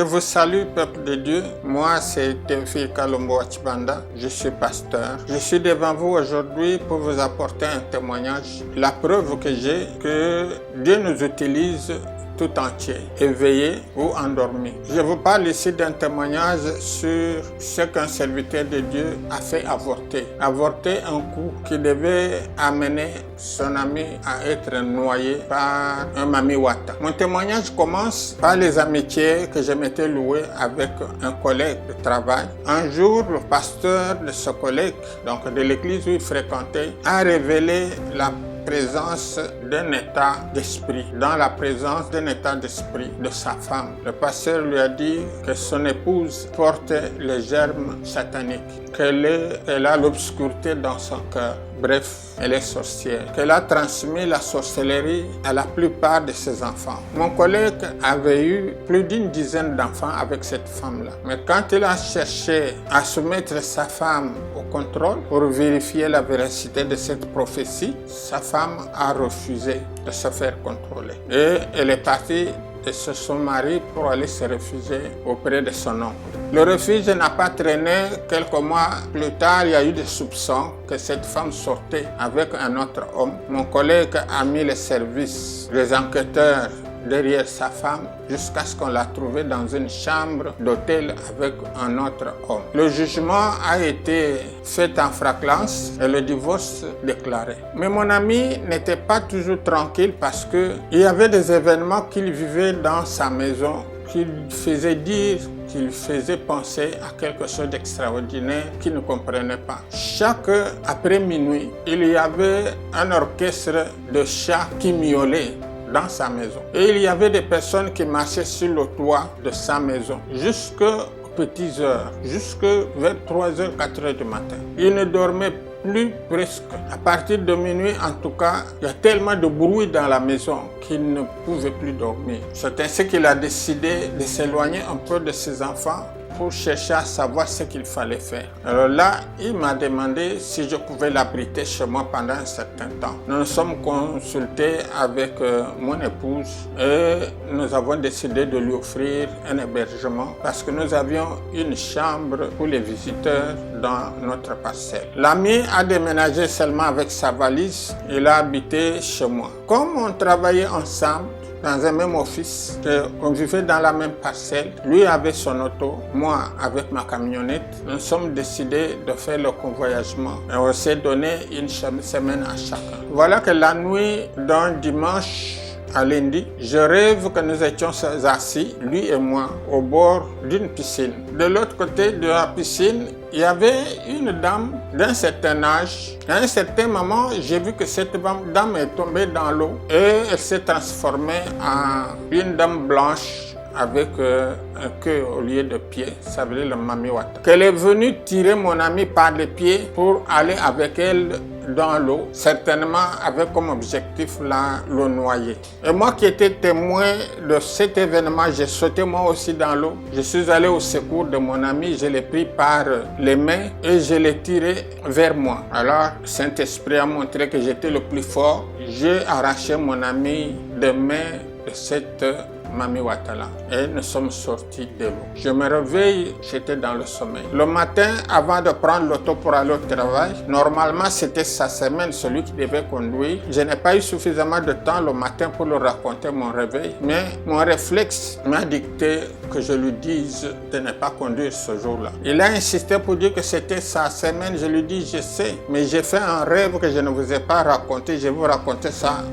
Je vous salue, peuple de Dieu. Moi, c'est Théophile Kalombo Achibanda. Je suis pasteur. Je suis devant vous aujourd'hui pour vous apporter un témoignage. La preuve que j'ai que Dieu nous utilise tout entier, éveillé ou endormi. Je vous parle ici d'un témoignage sur ce qu'un serviteur de Dieu a fait avorter. Avorter un coup qui devait amener son ami à être noyé par un Mami Wata. Mon témoignage commence par les amitiés que je m'étais loué avec un collègue de travail. Un jour, le pasteur de ce collègue, donc de l'église où il fréquentait, a révélé la présence d'un état d'esprit, dans la présence d'un état d'esprit de sa femme. Le pasteur lui a dit que son épouse porte les germes sataniques, qu'elle a l'obscurité dans son cœur. Bref, elle est sorcière, qu'elle a transmis la sorcellerie à la plupart de ses enfants. Mon collègue avait eu plus d'une dizaine d'enfants avec cette femme-là. Mais quand il a cherché à soumettre sa femme au contrôle pour vérifier la véracité de cette prophétie, sa femme a refusé de se faire contrôler. Et elle est partie de son mari pour aller se réfugier auprès de son oncle. Le refuge n'a pas traîné. Quelques mois plus tard, il y a eu des soupçons que cette femme sortait avec un autre homme. Mon collègue a mis les services, les enquêteurs derrière sa femme jusqu'à ce qu'on la trouve dans une chambre d'hôtel avec un autre homme. Le jugement a été fait en flagrance et le divorce déclaré. Mais mon ami n'était pas toujours tranquille parce qu'il y avait des événements qu'il vivait dans sa maison qui faisaient dire, qu'il faisait penser à quelque chose d'extraordinaire qu'il ne comprenait pas. Chaque après minuit, il y avait un orchestre de chats qui miaulaient dans sa maison. Et il y avait des personnes qui marchaient sur le toit de sa maison jusqu'aux petites heures, jusque vers 3h, 4h du matin. Il ne dormait plus presque. À partir de minuit, en tout cas, il y a tellement de bruit dans la maison qu'il ne pouvait plus dormir. C'est ainsi qu'il a décidé de s'éloigner un peu de ses enfants pour chercher à savoir ce qu'il fallait faire. Alors là, il m'a demandé si je pouvais l'abriter chez moi pendant un certain temps. Nous nous sommes consultés avec mon épouse et nous avons décidé de lui offrir un hébergement parce que nous avions une chambre pour les visiteurs dans notre parcelle. L'ami a déménagé seulement avec sa valise. Il a habité chez moi. Comme on travaillait ensemble, dans un même office, on vivait dans la même parcelle. Lui avait son auto, moi avec ma camionnette. Nous sommes décidés de faire le convoyagement. Et on s'est donné une semaine à chacun. Voilà que la nuit d'un dimanche à lundi, je rêve que nous étions assis, lui et moi, au bord d'une piscine. De l'autre côté de la piscine, il y avait une dame d'un certain âge. À un certain moment, j'ai vu que cette dame est tombée dans l'eau et elle s'est transformée en une dame blanche avec un queue au lieu de pied. Ça veut dire le Mami Wata. Qu'elle est venue tirer mon ami par les pieds pour aller avec elle dans l'eau, certainement avec comme objectif le noyer. Et moi qui étais témoin de cet événement, j'ai sauté moi aussi dans l'eau. Je suis allé au secours de mon ami, je l'ai pris par les mains et je l'ai tiré vers moi. Alors, Saint-Esprit a montré que j'étais le plus fort. J'ai arraché mon ami des mains de cette Mami Watala et nous sommes sortis de l'eau. Je me réveille, j'étais dans le sommeil. Le matin, avant de prendre l'auto pour aller au travail, normalement c'était sa semaine, celui qui devait conduire. Je n'ai pas eu suffisamment de temps le matin pour lui raconter mon réveil, mais mon réflexe m'a dicté que je lui dise de ne pas conduire ce jour-là. Il a insisté pour dire que c'était sa semaine. Je lui dis, je sais, mais j'ai fait un rêve que je ne vous ai pas raconté. Je vais vous raconter ça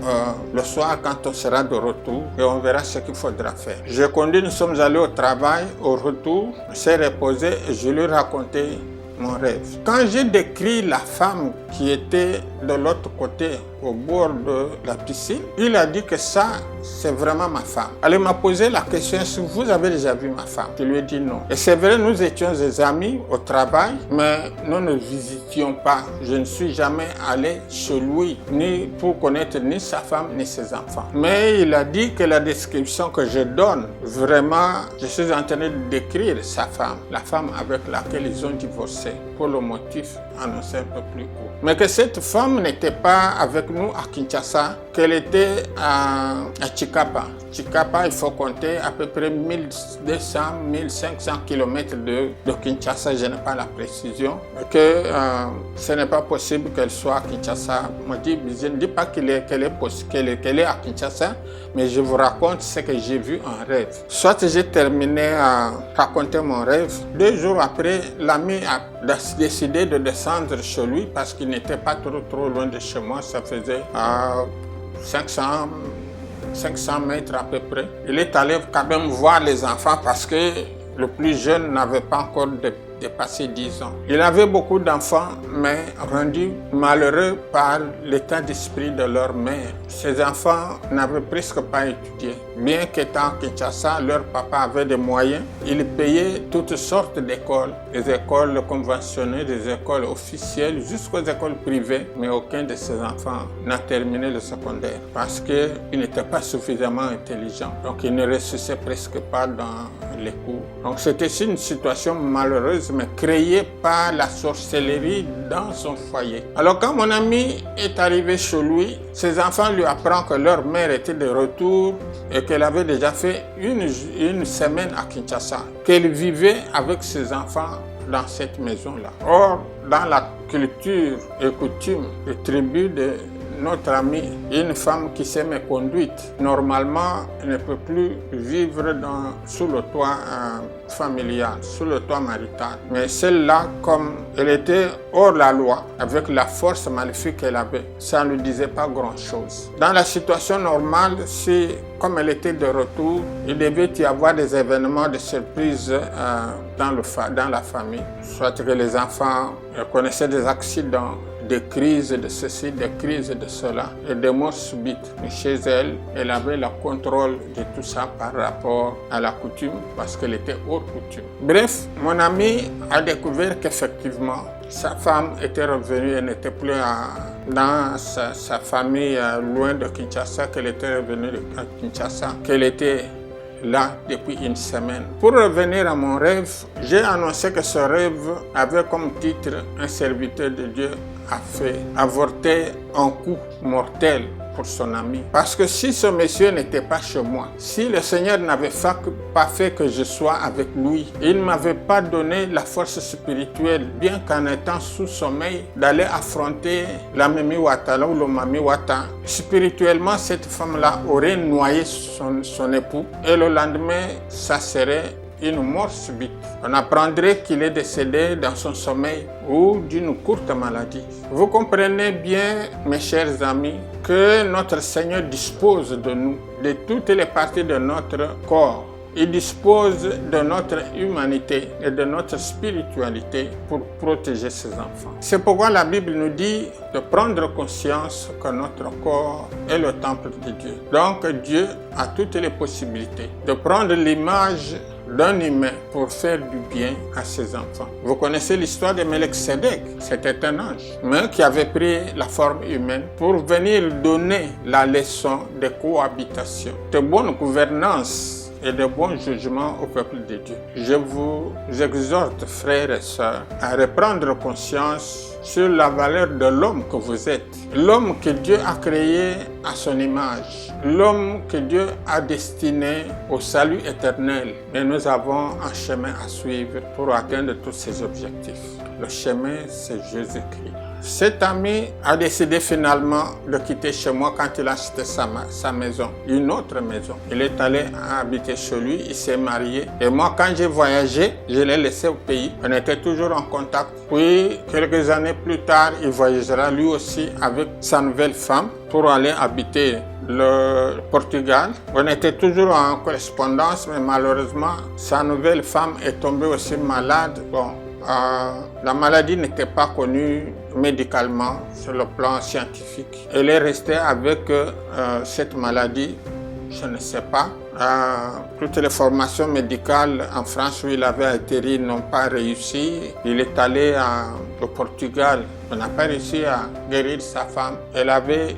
le soir quand on sera de retour et on verra ce qu'il faudra faire. Je conduis, nous sommes allés au travail. Au retour, on s'est reposé et je lui ai raconté mon rêve. Quand j'ai décrit la femme qui était de l'autre côté, au bord de la piscine, il a dit que ça, c'est vraiment ma femme. Elle m'a posé la question, est-ce que vous avez déjà vu ma femme? Je lui ai dit non. Et c'est vrai, nous étions des amis au travail, mais nous ne visitions pas. Je ne suis jamais allé chez lui, ni pour connaître ni sa femme, ni ses enfants. Mais il a dit que la description que je donne, vraiment, je suis en train de décrire sa femme, la femme avec laquelle ils ont divorcé, pour le motif annoncé un peu plus court. Mais que cette femme n'était pas avec avec nous à Kinshasa qu'elle était à Chikapa. Chikapa, il faut compter à peu près 1200-1500 km de Kinshasa, je n'ai pas la précision, que ce n'est pas possible qu'elle soit à Kinshasa. Je ne dis pas qu'elle est à Kinshasa, mais je vous raconte ce que j'ai vu en rêve. Soit j'ai terminé à raconter mon rêve, 2 jours après, l'ami a décidé de descendre chez lui parce qu'il n'était pas trop loin de chez moi, ça faisait 500 mètres à peu près. Il est allé quand même voir les enfants parce que le plus jeune n'avait pas encore dépassé 10 ans. Il avait beaucoup d'enfants, mais rendus malheureux par l'état d'esprit de leur mère. Ces enfants n'avaient presque pas étudié. Bien qu'étant à Kinshasa, leur papa avait des moyens. Il payait toutes sortes d'écoles, des écoles conventionnées, des écoles officielles, jusqu'aux écoles privées. Mais aucun de ces enfants n'a terminé le secondaire parce qu'il n'était pas suffisamment intelligent. Donc il ne réussissait presque pas dans les cours. Donc c'était une situation malheureuse, mais créée par la sorcellerie dans son foyer. Alors quand mon ami est arrivé chez lui, ses enfants lui apprennent que leur mère était de retour et qu'elle avait déjà fait une semaine à Kinshasa, qu'elle vivait avec ses enfants dans cette maison-là. Or, dans la culture et coutume et tribu de notre amie, une femme qui s'est méconduite, normalement, ne peut plus vivre sous le toit familial, sous le toit marital. Mais celle-là, comme elle était hors la loi, avec la force maléfique qu'elle avait, ça ne lui disait pas grand-chose. Dans la situation normale, comme elle était de retour, il devait y avoir des événements de surprise dans la famille. Soit que les enfants connaissaient des accidents, des crises de ceci, des crises de cela, et des morts subites. Mais chez elle, elle avait le contrôle de tout ça par rapport à la coutume, parce qu'elle était hors coutume. Bref, mon ami a découvert qu'effectivement, sa femme était revenue, elle n'était plus dans sa famille loin de Kinshasa, qu'elle était revenue à Kinshasa, qu'elle était là depuis une semaine. Pour revenir à mon rêve, j'ai annoncé que ce rêve avait comme titre « Un serviteur de Dieu a fait avorter un coup mortel pour son ami. » Parce que si ce monsieur n'était pas chez moi, si le Seigneur n'avait pas fait que je sois avec lui, il ne m'avait pas donné la force spirituelle, bien qu'en étant sous sommeil, d'aller affronter la Mimi Wata ou le Mami Wata. Spirituellement, cette femme-là aurait noyé son époux et le lendemain, ça serait une mort subite. On apprendrait qu'il est décédé dans son sommeil ou d'une courte maladie. Vous comprenez bien, mes chers amis, que notre Seigneur dispose de nous, de toutes les parties de notre corps. Il dispose de notre humanité et de notre spiritualité pour protéger ses enfants. C'est pourquoi la Bible nous dit de prendre conscience que notre corps est le temple de Dieu. Donc Dieu a toutes les possibilités de prendre l'image d'un humain pour faire du bien à ses enfants. Vous connaissez l'histoire de Melchizedek, c'était un ange, mais qui avait pris la forme humaine pour venir donner la leçon de cohabitation, de bonne gouvernance et de bons jugements au peuple de Dieu. Je vous exhorte, frères et sœurs, à reprendre conscience sur la valeur de l'homme que vous êtes, l'homme que Dieu a créé à son image, l'homme que Dieu a destiné au salut éternel. Mais nous avons un chemin à suivre pour atteindre tous ces objectifs. Le chemin, c'est Jésus-Christ. Cet ami a décidé finalement de quitter chez moi quand il a acheté sa maison, une autre maison. Il est allé habiter chez lui, il s'est marié. Et moi, quand j'ai voyagé, je l'ai laissé au pays. On était toujours en contact. Puis, quelques années plus tard, il voyagera lui aussi avec sa nouvelle femme pour aller habiter le Portugal. On était toujours en correspondance, mais malheureusement, sa nouvelle femme est tombée aussi malade. Bon, la maladie n'était pas connue médicalement sur le plan scientifique. Elle est restée avec cette maladie, je ne sais pas. Toutes les formations médicales en France où il avait atterri n'ont pas réussi. Il est allé au Portugal. On n'a pas réussi à guérir sa femme. Elle avait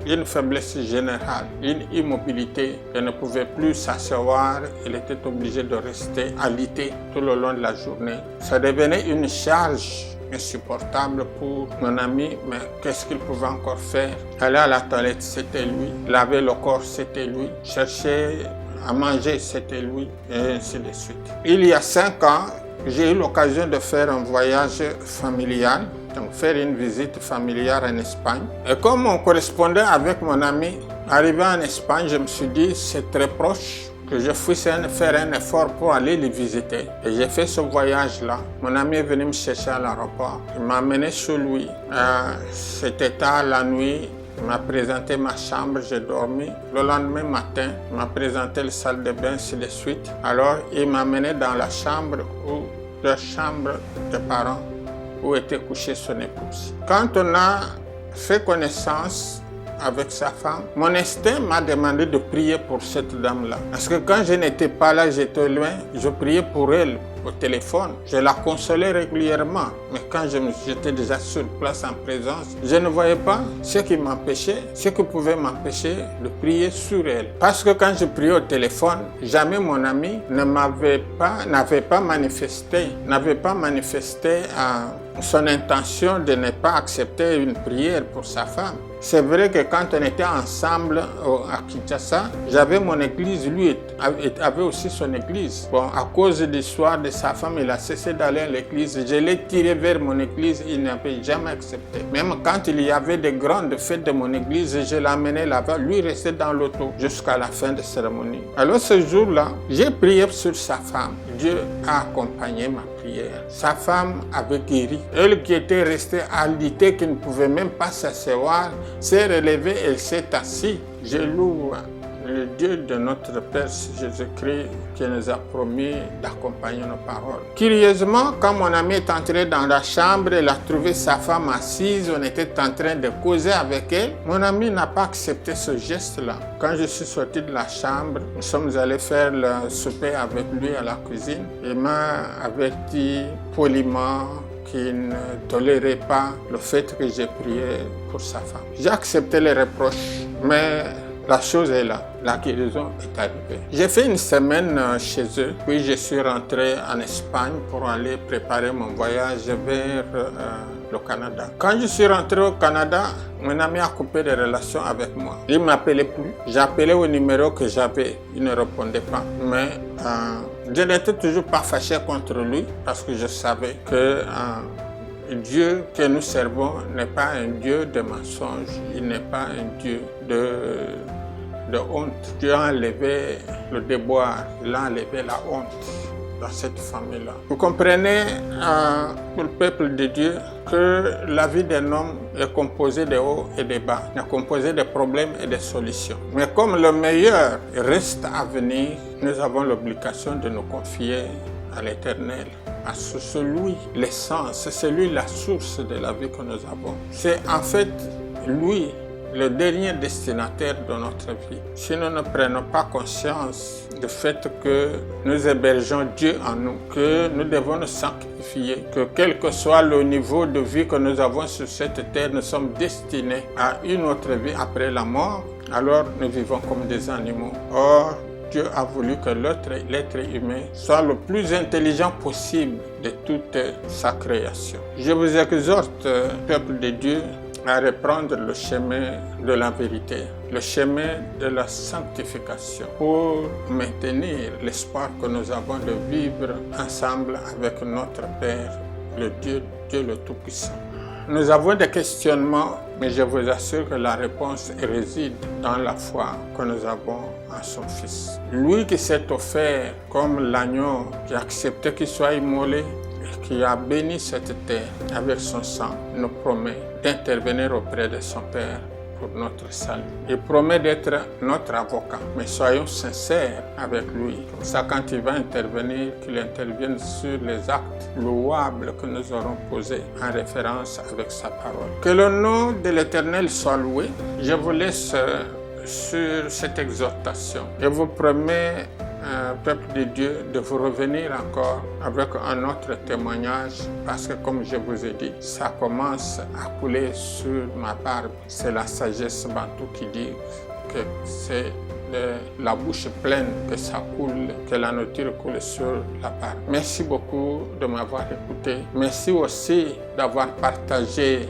une faiblesse générale, une immobilité. Elle ne pouvait plus s'asseoir. Elle était obligée de rester alitée tout le long de la journée. Ça devenait une charge insupportable pour mon ami, mais qu'est-ce qu'il pouvait encore faire? Aller à la toilette, c'était lui. Laver le corps, c'était lui. Chercher à manger, c'était lui, et ainsi de suite. Il y a 5 ans, j'ai eu l'occasion de faire un voyage familial, donc faire une visite familiale en Espagne. Et comme on correspondait avec mon ami, arrivé en Espagne, je me suis dit, c'est très proche, que je puisse faire un effort pour aller les visiter. Et j'ai fait ce voyage-là. Mon ami est venu me chercher à l'aéroport. Il m'a amené chez lui. C'était tard la nuit. Il m'a présenté ma chambre, j'ai dormi. Le lendemain matin, il m'a présenté la salle de bain, ainsi de suite. Alors, il m'a amené dans la chambre des parents où était couchée son épouse. Quand on a fait connaissance avec sa femme, mon instinct m'a demandé de prier pour cette dame-là. Parce que quand je n'étais pas là, j'étais loin, je priais pour elle au téléphone. Je la consolais régulièrement. Mais quand j'étais déjà sur place en présence, je ne voyais pas ce qui pouvait m'empêcher de prier sur elle. Parce que quand je priais au téléphone, jamais mon ami n'avait pas manifesté son intention de ne pas accepter une prière pour sa femme. C'est vrai que quand on était ensemble à Kinshasa, j'avais mon église, lui avait aussi son église. Bon, à cause de l'histoire de sa femme, il a cessé d'aller à l'église. Je l'ai tiré vers mon église, il n'avait jamais accepté. Même quand il y avait des grandes fêtes de mon église, je l'amenais là-bas, lui restait dans l'auto jusqu'à la fin de la cérémonie. Alors ce jour-là, j'ai prié sur sa femme. Dieu a accompagné ma prière. Sa femme avait guéri. Elle qui était restée alitée, qui ne pouvait même pas s'asseoir, s'est relevée, elle s'est assise. Je loue le Dieu de notre Père Jésus-Christ qui nous a promis d'accompagner nos paroles. Curieusement, quand mon ami est entré dans la chambre, il a trouvé sa femme assise, on était en train de causer avec elle. Mon ami n'a pas accepté ce geste-là. Quand je suis sorti de la chambre, nous sommes allés faire le souper avec lui à la cuisine. Il m'a averti poliment qu'il ne tolérait pas le fait que j'ai prié pour sa femme. J'ai accepté les reproches, mais la chose est là, la guérison est arrivée. J'ai fait une semaine chez eux, puis je suis rentré en Espagne pour aller préparer mon voyage vers le Canada. Quand je suis rentré au Canada, mon ami a coupé les relations avec moi. Il ne m'appelait plus. J'appelais au numéro que j'avais, il ne répondait pas. Mais je n'étais toujours pas fâché contre lui parce que je savais que Dieu que nous servons n'est pas un Dieu de mensonge, il n'est pas un Dieu de honte. Dieu a enlevé le déboire, il a enlevé la honte dans cette famille-là. Vous comprenez, pour le peuple de Dieu, que la vie d'un homme est composée de hauts et de bas, est composée de problèmes et de solutions. Mais comme le meilleur reste à venir, nous avons l'obligation de nous confier à l'Éternel. Parce que c'est lui l'essence, c'est lui la source de la vie que nous avons. C'est en fait lui le dernier destinataire de notre vie. Si nous ne prenons pas conscience du fait que nous hébergeons Dieu en nous, que nous devons nous sanctifier, que quel que soit le niveau de vie que nous avons sur cette terre, nous sommes destinés à une autre vie après la mort, alors nous vivons comme des animaux. Or, Dieu a voulu que l'être humain soit le plus intelligent possible de toute sa création. Je vous exhorte, peuple de Dieu, à reprendre le chemin de la vérité, le chemin de la sanctification pour maintenir l'espoir que nous avons de vivre ensemble avec notre Père, le Dieu le Tout-Puissant. Nous avons des questionnements, mais je vous assure que la réponse réside dans la foi que nous avons en son Fils. Lui qui s'est offert comme l'agneau, qui a accepté qu'il soit immolé, qui a béni cette terre avec son sang, nous promet d'intervenir auprès de son Père pour notre salut. Il promet d'être notre avocat, mais soyons sincères avec lui. Comme ça, quand il va intervenir, qu'il intervienne sur les actes louables que nous aurons posés en référence avec sa parole. Que le nom de l'Éternel soit loué. Je vous laisse sur cette exhortation. Je vous promets, peuple de Dieu, de vous revenir encore avec un autre témoignage parce que, comme je vous ai dit, ça commence à couler sur ma barbe. C'est la sagesse bantou qui dit que c'est la bouche pleine, que ça coule, que la nourriture coule sur la barque. Merci beaucoup de m'avoir écouté. Merci aussi d'avoir partagé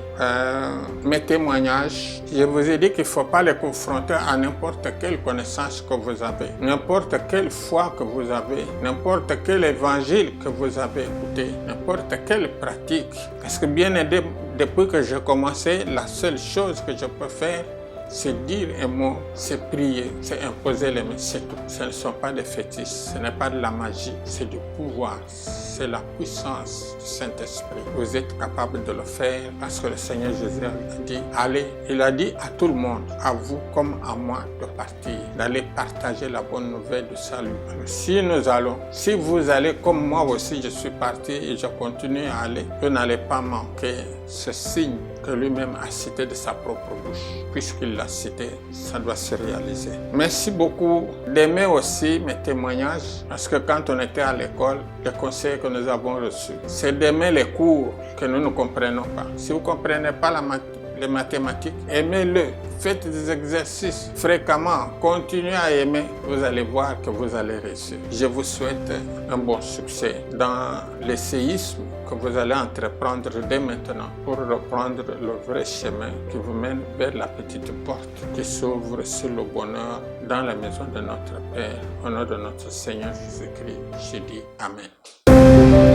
mes témoignages. Je vous ai dit qu'il ne faut pas les confronter à n'importe quelle connaissance que vous avez, n'importe quelle foi que vous avez, n'importe quel évangile que vous avez écouté, n'importe quelle pratique. Parce que bien aidé, depuis que j'ai commencé, la seule chose que je peux faire, c'est dire un mot, c'est prier, c'est imposer les mains, c'est tout. Ce ne sont pas des fétiches, ce n'est pas de la magie, c'est du pouvoir, c'est la puissance du Saint-Esprit. Vous êtes capable de le faire parce que le Seigneur Jésus a dit, allez, il a dit à tout le monde, à vous comme à moi, de partir, d'aller partager la bonne nouvelle du salut. Alors, si nous allons, si vous allez comme moi aussi, je suis parti et je continue à aller, vous n'allez pas manquer ce signe que lui-même a cité de sa propre bouche. Puisqu'il l'a cité, ça doit se réaliser. Merci beaucoup d'aimer aussi mes témoignages, parce que quand on était à l'école, les conseils que nous avons reçus, c'est d'aimer les cours que nous ne comprenons pas. Si vous ne comprenez pas les mathématiques, aimez-le. Faites des exercices fréquemment. Continuez à aimer. Vous allez voir que vous allez réussir. Je vous souhaite un bon succès dans les séismes que vous allez entreprendre dès maintenant pour reprendre le vrai chemin qui vous mène vers la petite porte qui s'ouvre sur le bonheur dans la maison de notre Père. Au nom de notre Seigneur Jésus-Christ, je dis Amen.